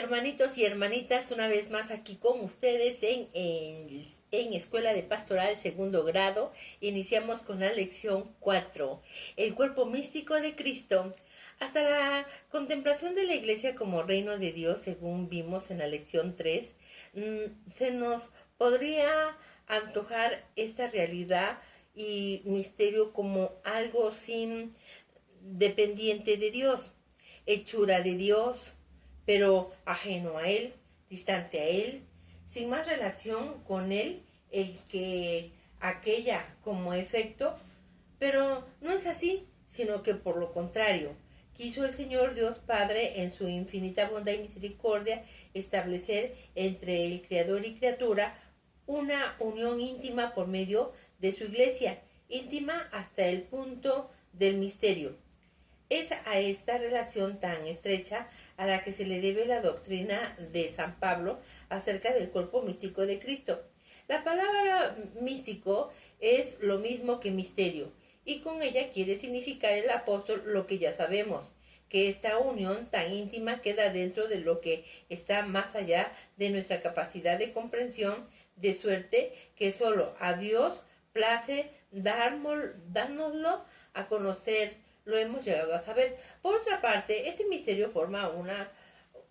hermanitos y hermanitas, una vez más aquí con ustedes en Escuela de Pastoral segundo grado. Iniciamos con la lección 4, el cuerpo místico de Cristo. Hasta la contemplación de la Iglesia como reino de Dios, según vimos en la lección 3, se nos podría antojar esta realidad y misterio como algo sin dependiente de Dios, hechura de Dios, pero ajeno a Él, distante a Él, sin más relación con Él, el que aquella como efecto, pero no es así, sino que por lo contrario, quiso el Señor Dios Padre en su infinita bondad y misericordia establecer entre el Creador y criatura una unión íntima por medio de su Iglesia, íntima hasta el punto del misterio. Es a esta relación tan estrecha a la que se le debe la doctrina de San Pablo acerca del cuerpo místico de Cristo. La palabra místico es lo mismo que misterio, y con ella quiere significar el apóstol lo que ya sabemos, que esta unión tan íntima queda dentro de lo que está más allá de nuestra capacidad de comprensión, de suerte que solo a Dios place dárnoslo a conocer. Lo hemos llegado a saber. Por otra parte, este misterio forma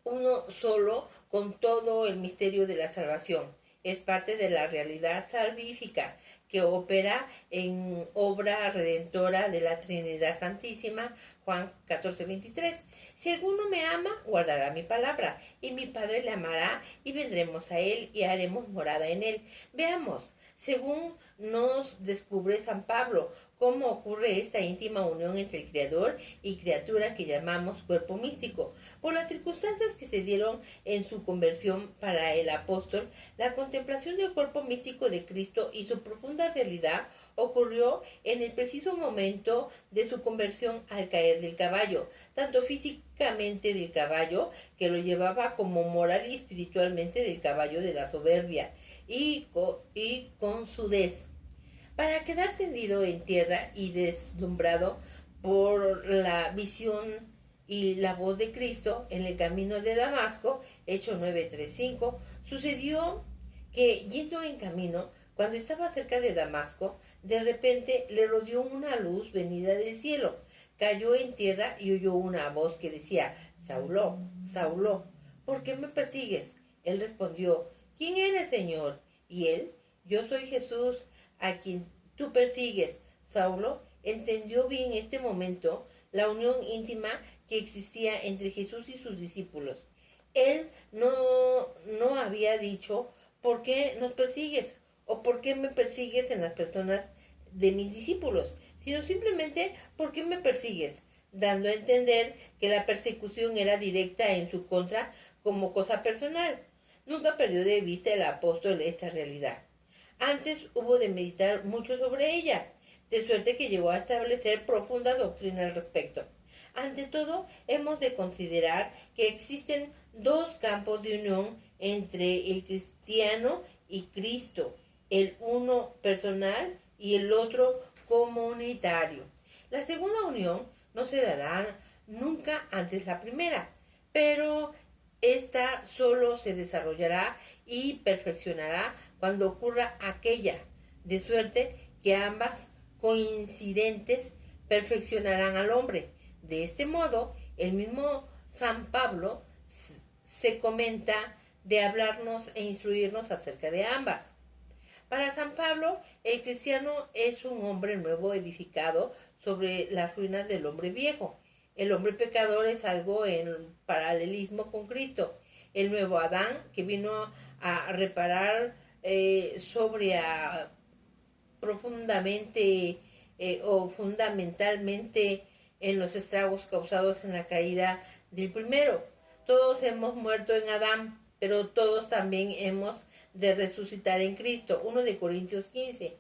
uno solo con todo el misterio de la salvación. Es parte de la realidad salvífica que opera en obra redentora de la Trinidad Santísima. Juan 14:23. Si alguno me ama, guardará mi palabra, y mi Padre le amará, y vendremos a él y haremos morada en él. Veamos, según nos descubre San Pablo, cómo ocurre esta íntima unión entre el Creador y criatura que llamamos cuerpo místico. Por las circunstancias que se dieron en su conversión para el apóstol, la contemplación del cuerpo místico de Cristo y su profunda realidad ocurrió en el preciso momento de su conversión al caer del caballo, tanto físicamente del caballo, que lo llevaba, como moral y espiritualmente del caballo de la soberbia, y con sudez, para quedar tendido en tierra y deslumbrado por la visión y la voz de Cristo en el camino de Damasco. Hechos 9:3-5. Sucedió que, yendo en camino, cuando estaba cerca de Damasco, de repente le rodeó una luz venida del cielo. Cayó en tierra y oyó una voz que decía: Saulo, Saulo, ¿por qué me persigues? Él respondió: ¿Quién eres, Señor? Y él: Yo soy Jesús, a quien tú persigues. Saulo entendió bien en este momento la unión íntima que existía entre Jesús y sus discípulos. Él no había dicho: ¿por qué nos persigues? ¿O por qué me persigues en las personas de mis discípulos? Sino simplemente: ¿por qué me persigues? Dando a entender que la persecución era directa en su contra como cosa personal. Nunca perdió de vista el apóstol esta realidad. Antes hubo de meditar mucho sobre ella, de suerte que llegó a establecer profunda doctrina al respecto. Ante todo, hemos de considerar que existen dos campos de unión entre el cristiano y Cristo, el uno personal y el otro comunitario. La segunda unión no se dará nunca antes la primera, pero esta solo se desarrollará y perfeccionará cuando ocurra aquella, de suerte que ambas coincidentes perfeccionarán al hombre. De este modo, el mismo San Pablo se comenta de hablarnos e instruirnos acerca de ambas. Para San Pablo, el cristiano es un hombre nuevo edificado sobre las ruinas del hombre viejo. El hombre pecador es algo en paralelismo con Cristo, el nuevo Adán que vino a reparar profundamente o fundamentalmente en los estragos causados en la caída del primero. Todos hemos muerto en Adán, pero todos también hemos de resucitar en Cristo. 1 de Corintios 15.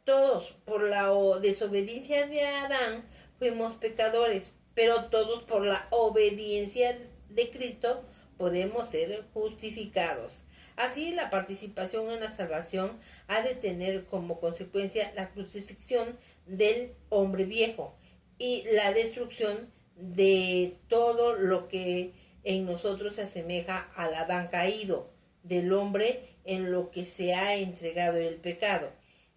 Todos por la desobediencia de Adán fuimos pecadores, pero todos por la obediencia de Cristo podemos ser justificados. Así, la participación en la salvación ha de tener como consecuencia la crucifixión del hombre viejo y la destrucción de todo lo que en nosotros se asemeja al Adán caído del hombre en lo que se ha entregado el pecado.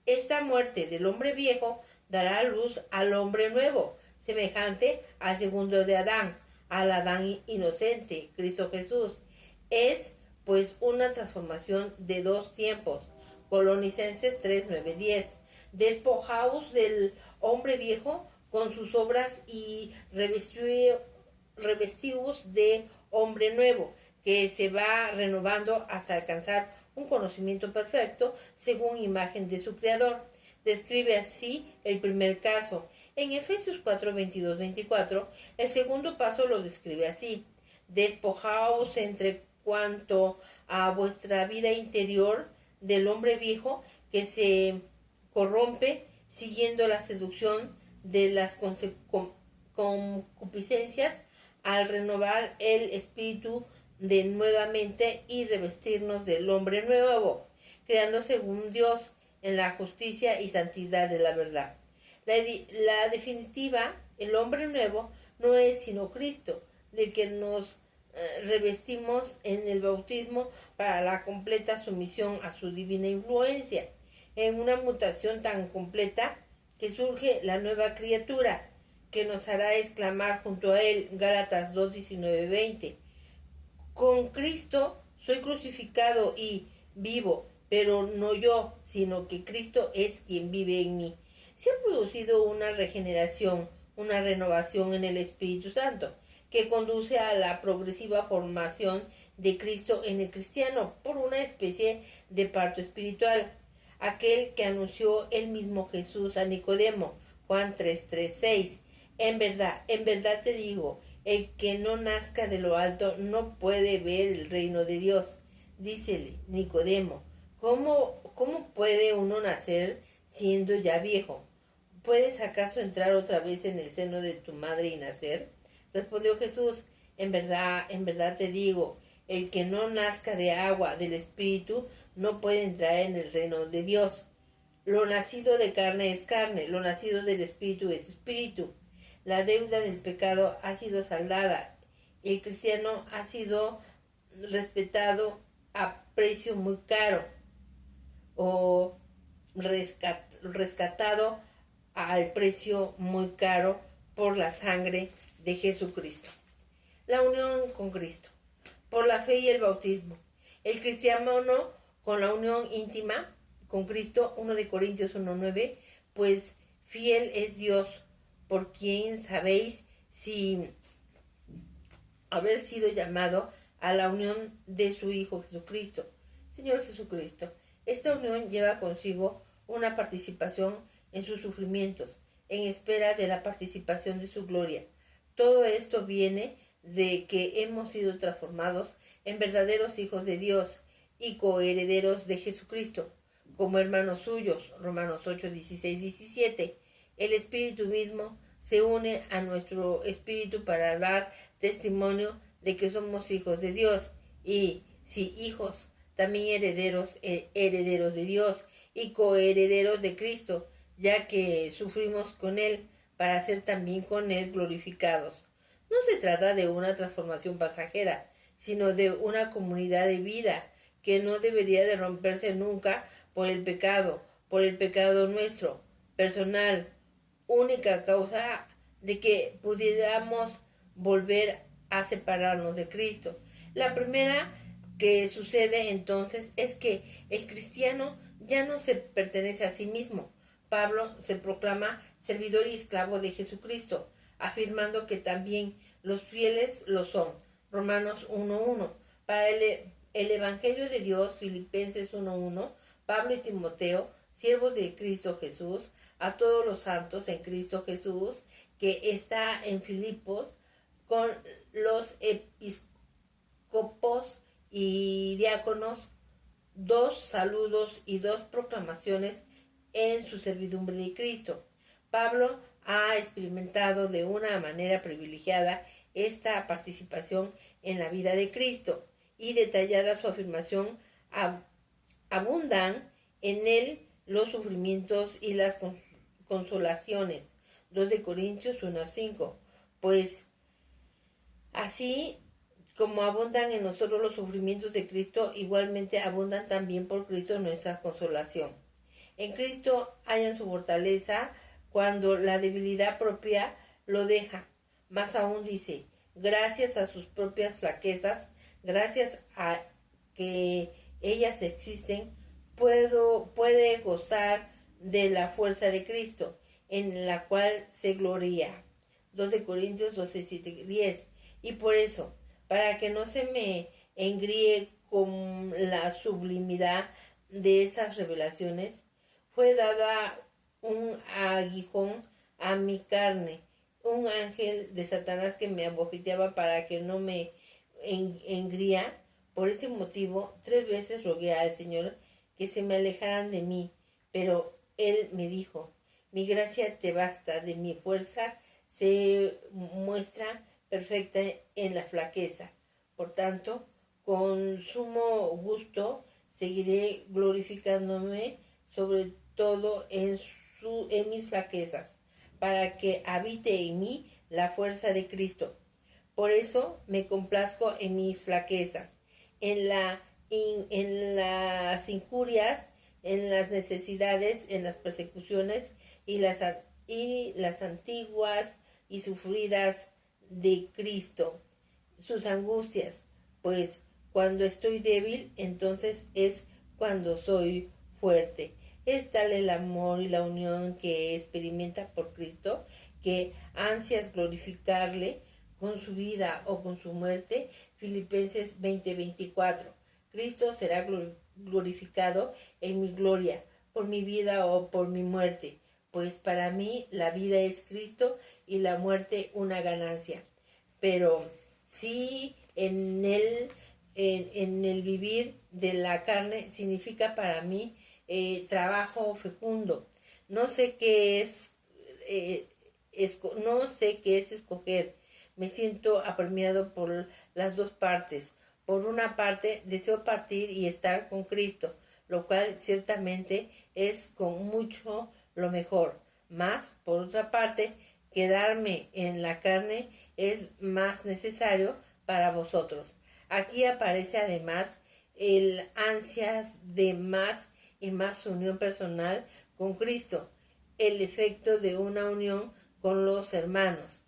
Esta muerte del hombre viejo dará luz al hombre nuevo, semejante al segundo de Adán, al Adán inocente, Cristo Jesús. Es, pues, una transformación de dos tiempos. Colosenses 3, 9, 10. Despojaos del hombre viejo con sus obras y revestidos de hombre nuevo, que se va renovando hasta alcanzar un conocimiento perfecto según imagen de su creador. Describe así el primer caso. En Efesios 4, 22, 24, el segundo paso lo describe así: despojaos entre cuanto a vuestra vida interior del hombre viejo que se corrompe siguiendo la seducción de las concupiscencias, al renovar el espíritu de nuevamente y revestirnos del hombre nuevo, creando según Dios en la justicia y santidad de la verdad. La definitiva, el hombre nuevo, no es sino Cristo, del que nos revestimos en el bautismo para la completa sumisión a su divina influencia, en una mutación tan completa que surge la nueva criatura, que nos hará exclamar junto a él, Gálatas 2, 19, 20. Con Cristo soy crucificado y vivo, pero no yo, sino que Cristo es quien vive en mí. Se ha producido una regeneración, una renovación en el Espíritu Santo, que conduce a la progresiva formación de Cristo en el cristiano por una especie de parto espiritual, aquel que anunció el mismo Jesús a Nicodemo, Juan 3:6. En verdad te digo, el que no nazca de lo alto no puede ver el reino de Dios. Dícele Nicodemo, ¿cómo puede uno nacer siendo ya viejo? ¿Puedes acaso entrar otra vez en el seno de tu madre y nacer? Respondió Jesús, en verdad te digo, el que no nazca de agua, del Espíritu, no puede entrar en el reino de Dios. Lo nacido de carne es carne, lo nacido del Espíritu es espíritu. La deuda del pecado ha sido saldada. El cristiano ha sido respetado a precio muy caro o rescatado al precio muy caro por la sangre de Jesucristo. La unión con Cristo, por la fe y el bautismo. El cristiano con la unión íntima con Cristo, 1 de Corintios 1:9, pues fiel es Dios, por quien sabéis si haber sido llamado a la unión de su Hijo Jesucristo, Señor Jesucristo. Esta unión lleva consigo una participación en sus sufrimientos, en espera de la participación de su gloria. Todo esto viene de que hemos sido transformados en verdaderos hijos de Dios y coherederos de Jesucristo, como hermanos suyos, Romanos 8, 16, 17. El Espíritu mismo se une a nuestro espíritu para dar testimonio de que somos hijos de Dios, y si hijos, también herederos de Dios y coherederos de Cristo, ya que sufrimos con Él, para ser también con Él glorificados. No se trata de una transformación pasajera, sino de una comunidad de vida que no debería de romperse nunca por el pecado nuestro, personal, única causa de que pudiéramos volver a separarnos de Cristo. La primera que sucede entonces es que el cristiano ya no se pertenece a sí mismo. Pablo se proclama servidor y esclavo de Jesucristo, afirmando que también los fieles lo son. Romanos 1:1. Para el Evangelio de Dios, Filipenses 1:1, Pablo y Timoteo, siervos de Cristo Jesús, a todos los santos en Cristo Jesús, que está en Filipos, con los episcopos y diáconos, 2 saludos y 2 proclamaciones en su servidumbre de Cristo. Pablo ha experimentado de una manera privilegiada esta participación en la vida de Cristo, y detallada su afirmación, abundan en él los sufrimientos y las consolaciones. 2 de Corintios 1:5. Pues así como abundan en nosotros los sufrimientos de Cristo, igualmente abundan también por Cristo nuestra consolación. En Cristo hallan su fortaleza cuando la debilidad propia lo deja. Más aún dice, gracias a sus propias flaquezas, gracias a que ellas existen, puede gozar de la fuerza de Cristo, en la cual se gloria. 2 Corintios 12, 7, 10. Y por eso, para que no se me engríe con la sublimidad de esas revelaciones, fue dada un aguijón a mi carne, un ángel de Satanás que me abofeteaba para que no me engría. Por ese motivo, 3 veces rogué al Señor que se me alejaran de mí, pero Él me dijo, mi gracia te basta, de mi fuerza se muestra perfecta en la flaqueza. Por tanto, con sumo gusto seguiré glorificándome sobre todo en mis flaquezas, para que habite en mí la fuerza de Cristo. Por eso me complazco en mis flaquezas, en las injurias, en las necesidades, en las persecuciones y las antiguas y sufridas de Cristo, sus angustias, pues cuando estoy débil, entonces es cuando soy fuerte. Es tal el amor y la unión que experimenta por Cristo, que ansias glorificarle con su vida o con su muerte. Filipenses 20:24. Cristo será glorificado en mi gloria, por mi vida o por mi muerte, pues para mí la vida es Cristo y la muerte una ganancia. Pero sí, en el vivir de la carne significa para mí trabajo fecundo. No sé qué no sé qué es escoger. Me siento apremiado por las dos partes. Por una parte, deseo partir y estar con Cristo, lo cual ciertamente es con mucho lo mejor. Mas, por otra parte, quedarme en la carne es más necesario para vosotros. Aquí aparece además el ansias de más y más unión personal con Cristo, el efecto de una unión con los hermanos.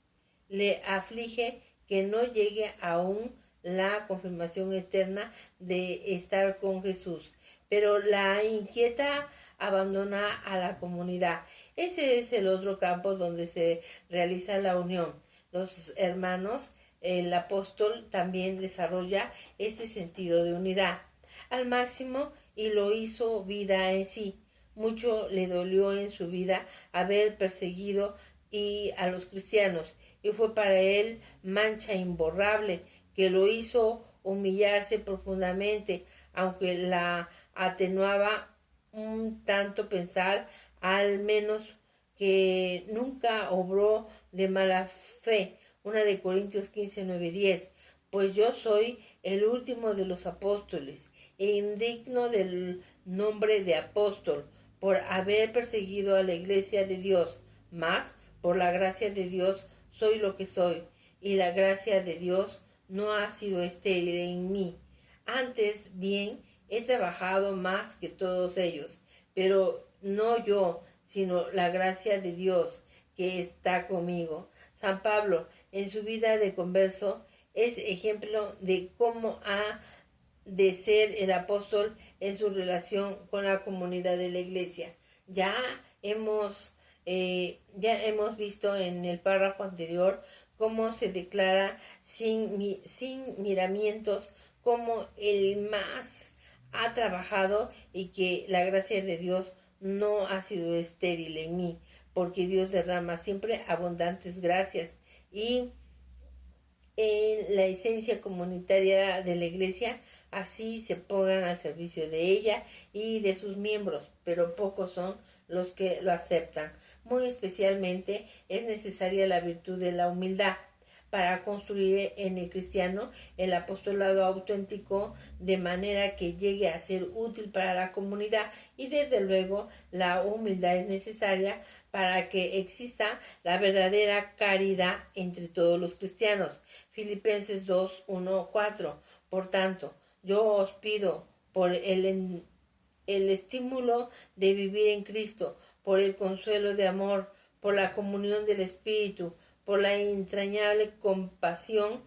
Le aflige que no llegue aún la confirmación eterna de estar con Jesús, pero la inquieta abandonar a la comunidad. Ese es el otro campo donde se realiza la unión. Los hermanos, el apóstol también desarrolla ese sentido de unidad al máximo y lo hizo vida en sí. Mucho le dolió en su vida haber perseguido a los cristianos, y fue para él mancha imborrable que lo hizo humillarse profundamente, aunque la atenuaba un tanto pensar al menos que nunca obró de mala fe. 1 Corintios 15, 9, 10. Pues yo soy el último de los apóstoles, e indigno del nombre de apóstol, por haber perseguido a la iglesia de Dios, mas por la gracia de Dios soy lo que soy, y la gracia de Dios no ha sido estéril en mí. Antes bien, he trabajado más que todos ellos, pero no yo, sino la gracia de Dios que está conmigo. San Pablo, en su vida de converso, es ejemplo de cómo ha de ser el apóstol en su relación con la comunidad de la iglesia. Ya hemos visto en el párrafo anterior cómo se declara sin miramientos, cómo el más ha trabajado y que la gracia de Dios no ha sido estéril en mí, porque Dios derrama siempre abundantes gracias. Y en la esencia comunitaria de la iglesia, así se pongan al servicio de ella y de sus miembros, pero pocos son los que lo aceptan. Muy especialmente es necesaria la virtud de la humildad para construir en el cristiano el apostolado auténtico de manera que llegue a ser útil para la comunidad, y desde luego la humildad es necesaria para que exista la verdadera caridad entre todos los cristianos. Filipenses 2, 1, 4. Por tanto, yo os pido por el estímulo de vivir en Cristo, por el consuelo de amor, por la comunión del Espíritu, por la entrañable compasión,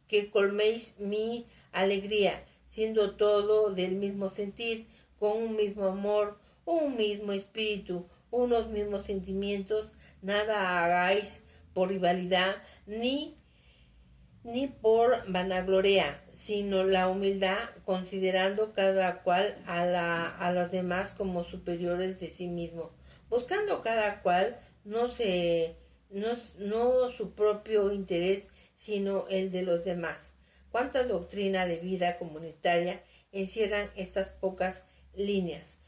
que colméis mi alegría, siendo todo del mismo sentir, con un mismo amor, un mismo espíritu, unos mismos sentimientos. Nada hagáis por rivalidad ni por vanagloria, sino la humildad, considerando cada cual a los demás como superiores de sí mismo, buscando cada cual no su propio interés, sino el de los demás. ¿Cuánta doctrina de vida comunitaria encierran estas pocas líneas?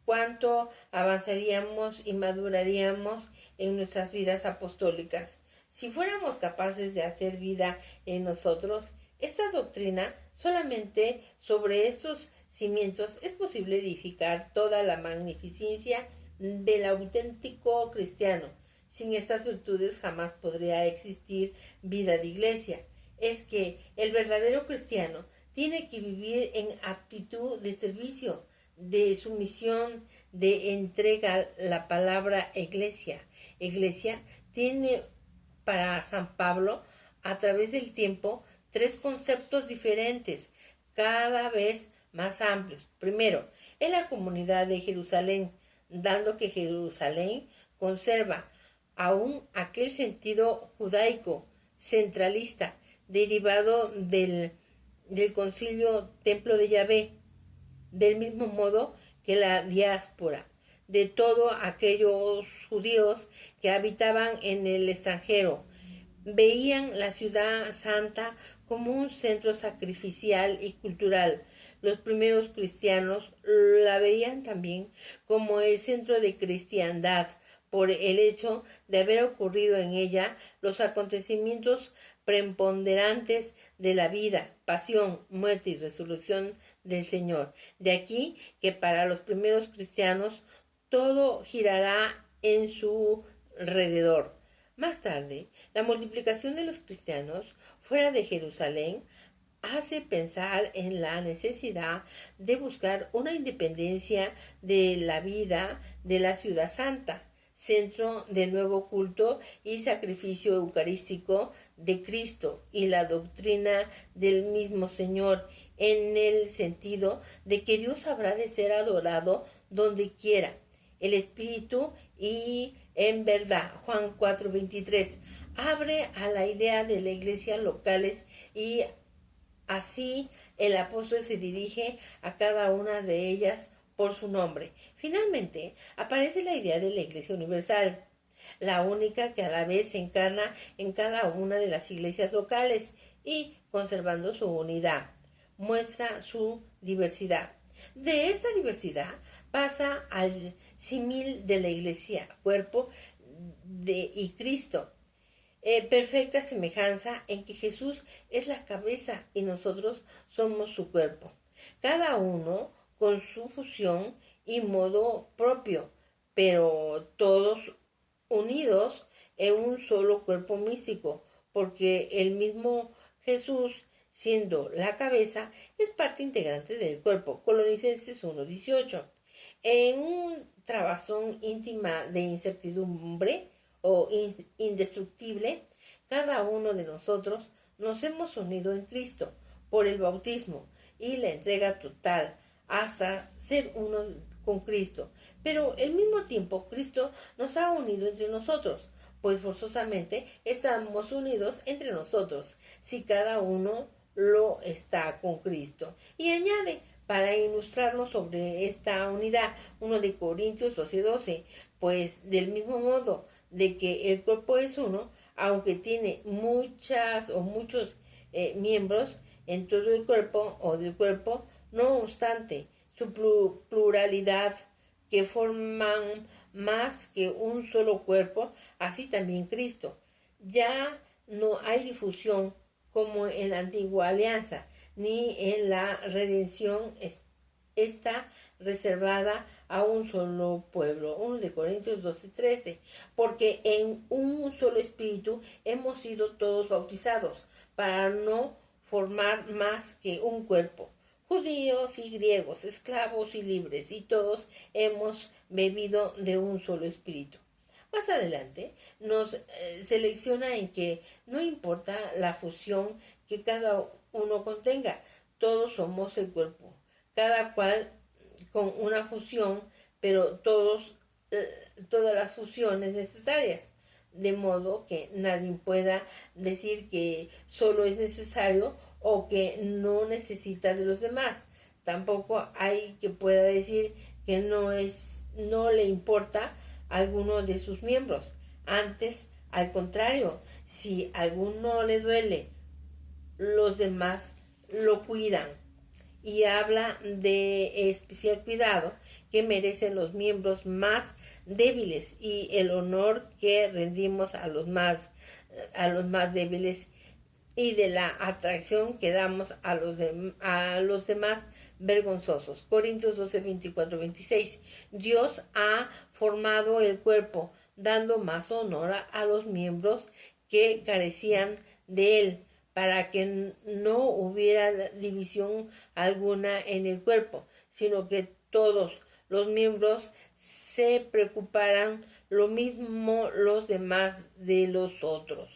¿Cuánto avanzaríamos y maduraríamos en nuestras vidas apostólicas si fuéramos capaces de hacer vida en nosotros esta doctrina? Solamente sobre estos cimientos es posible edificar toda la magnificencia del auténtico cristiano. Sin estas virtudes jamás podría existir vida de iglesia. Es que el verdadero cristiano tiene que vivir en aptitud de servicio, de sumisión, de entrega. La palabra iglesia tiene para San Pablo, a través del tiempo, tres conceptos diferentes, cada vez más amplios. Primero, en la comunidad de Jerusalén, dando que Jerusalén conserva aún aquel sentido judaico centralista derivado del concilio Templo de Yahvé, del mismo modo que la diáspora de todos aquellos judíos que habitaban en el extranjero veían la ciudad santa como un centro sacrificial y cultural. Los primeros cristianos la veían también como el centro de cristiandad, por el hecho de haber ocurrido en ella los acontecimientos preponderantes de la vida, pasión, muerte y resurrección del Señor. De aquí que para los primeros cristianos todo girará en su alrededor. Más tarde, la multiplicación de los cristianos fuera de Jerusalén hace pensar en la necesidad de buscar una independencia de la vida de la ciudad santa, centro del nuevo culto y sacrificio eucarístico de Cristo y la doctrina del mismo Señor, en el sentido de que Dios habrá de ser adorado donde quiera, el Espíritu y en verdad. Juan 4:23 abre a la idea de la iglesia locales, y así el apóstol se dirige a cada una de ellas por su nombre. Finalmente, aparece la idea de la Iglesia Universal, la única que a la vez se encarna en cada una de las iglesias locales y, conservando su unidad, muestra su diversidad. De esta diversidad pasa al símil de la Iglesia, cuerpo y Cristo. Perfecta semejanza en que Jesús es la cabeza y nosotros somos su cuerpo. Cada uno con su fusión y modo propio, pero todos unidos en un solo cuerpo místico, porque el mismo Jesús, siendo la cabeza, es parte integrante del cuerpo. Colosenses 1:18. En un trabazón íntima de incertidumbre o indestructible, cada uno de nosotros nos hemos unido en Cristo por el bautismo y la entrega total hasta ser uno con Cristo. Pero al mismo tiempo Cristo nos ha unido entre nosotros, pues forzosamente estamos unidos entre nosotros si cada uno lo está con Cristo. Y añade, para ilustrarnos sobre esta unidad, 1 de Corintios 12:12, pues del mismo modo de que el cuerpo es uno, aunque tiene muchos miembros en todo el cuerpo o del cuerpo, no obstante su pluralidad, que forman más que un solo cuerpo, así también Cristo. Ya no hay difusión como en la antigua alianza, ni en la redención está reservada a un solo pueblo. 1 de Corintios 12:13. Porque en un solo espíritu hemos sido todos bautizados para no formar más que un cuerpo. Judíos y griegos, esclavos y libres, y todos hemos bebido de un solo espíritu. Más adelante nos selecciona en que no importa la fusión que cada uno contenga, todos somos el cuerpo, cada cual con una fusión, pero todas las fusiones necesarias, de modo que nadie pueda decir que solo es necesario o que no necesita de los demás. Tampoco hay que pueda decir que no le importa a alguno de sus miembros. Antes, al contrario, si a alguno le duele, los demás lo cuidan. Y habla de especial cuidado que merecen los miembros más débiles y el honor que rendimos a los más débiles y de la atracción que damos a los demás vergonzosos. Corintios 12, 24, 26. Dios ha formado el cuerpo, dando más honor a los miembros que carecían de él, para que no hubiera división alguna en el cuerpo, sino que todos los miembros se preocuparan lo mismo los demás de los otros.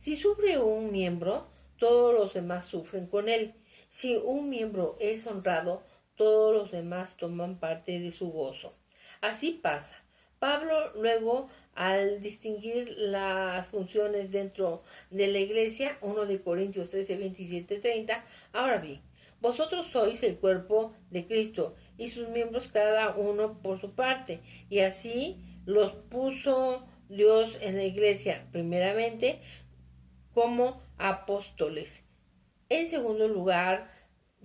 Si sufre un miembro, todos los demás sufren con él. Si un miembro es honrado, todos los demás toman parte de su gozo. Así pasa. Pablo luego, al distinguir las funciones dentro de la iglesia, 1 de Corintios 13, 27, 30, ahora bien, vosotros sois el cuerpo de Cristo y sus miembros cada uno por su parte, y así los puso Dios en la iglesia, primeramente como apóstoles, en segundo lugar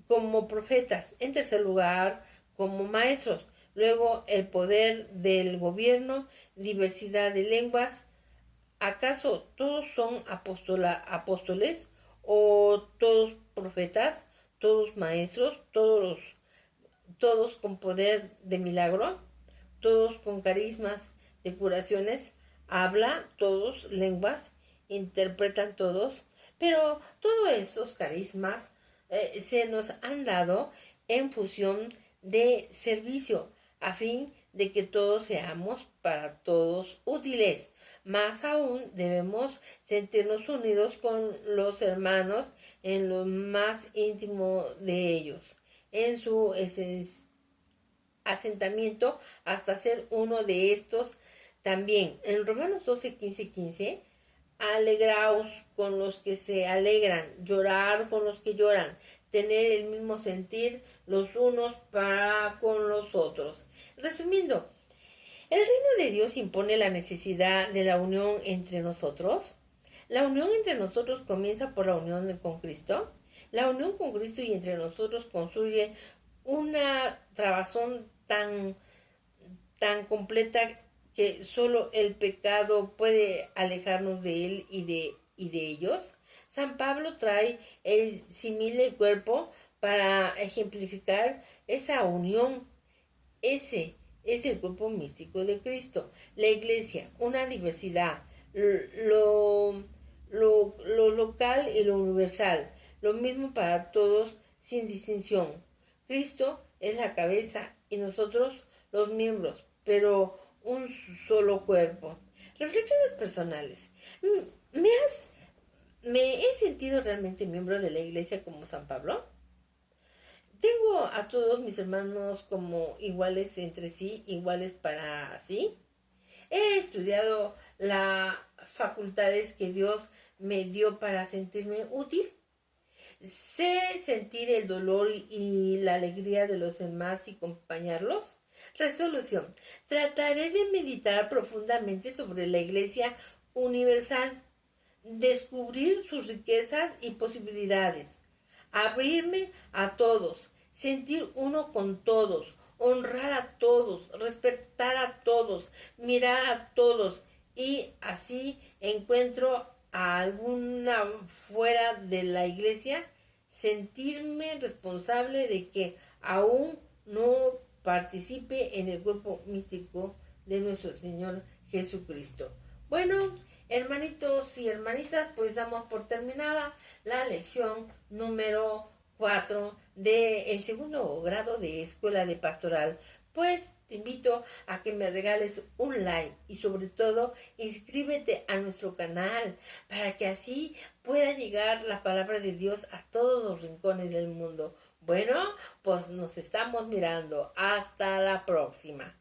como profetas, en tercer lugar como maestros, luego el poder del gobierno, diversidad de lenguas. ¿Acaso todos son apóstoles o todos profetas, todos maestros, todos con poder de milagro, todos con carismas de curaciones, habla todos lenguas, interpretan todos? Pero todos estos carismas se nos han dado en función de servicio, a fin de que todos seamos para todos útiles. Más aún debemos sentirnos unidos con los hermanos en lo más íntimo de ellos, en su asentamiento hasta ser uno de estos también. En Romanos 12, 15, 15, alegraos con los que se alegran, llorar con los que lloran, tener el mismo sentir los unos para con los otros. Resumiendo, ¿el reino de Dios impone la necesidad de la unión entre nosotros? La unión entre nosotros comienza por la unión con Cristo. La unión con Cristo y entre nosotros construye una trabazón tan completa que solo el pecado puede alejarnos de él y de ellos. San Pablo trae el símil del cuerpo para ejemplificar esa unión. Ese es el cuerpo místico de Cristo. La iglesia, una diversidad, lo local y lo universal, lo mismo para todos sin distinción. Cristo es la cabeza y nosotros los miembros, pero un solo cuerpo. Reflexiones personales. ¿Me he sentido realmente miembro de la iglesia como San Pablo? ¿Tengo a todos mis hermanos como iguales entre sí, iguales para sí? ¿He estudiado las facultades que Dios me dio para sentirme útil? ¿Sé sentir el dolor y la alegría de los demás y acompañarlos? Resolución. Trataré de meditar profundamente sobre la Iglesia universal, descubrir sus riquezas y posibilidades, abrirme a todos, sentir uno con todos, honrar a todos, respetar a todos, mirar a todos y así encuentro a alguna fuera de la iglesia, sentirme responsable de que aún no participe en el cuerpo místico de nuestro Señor Jesucristo. Bueno, hermanitos y hermanitas, pues damos por terminada la lección número 4 del segundo grado de Escuela de Pastoral. Pues te invito a que me regales un like y sobre todo inscríbete a nuestro canal para que así pueda llegar la palabra de Dios a todos los rincones del mundo. Bueno, pues nos estamos mirando. Hasta la próxima.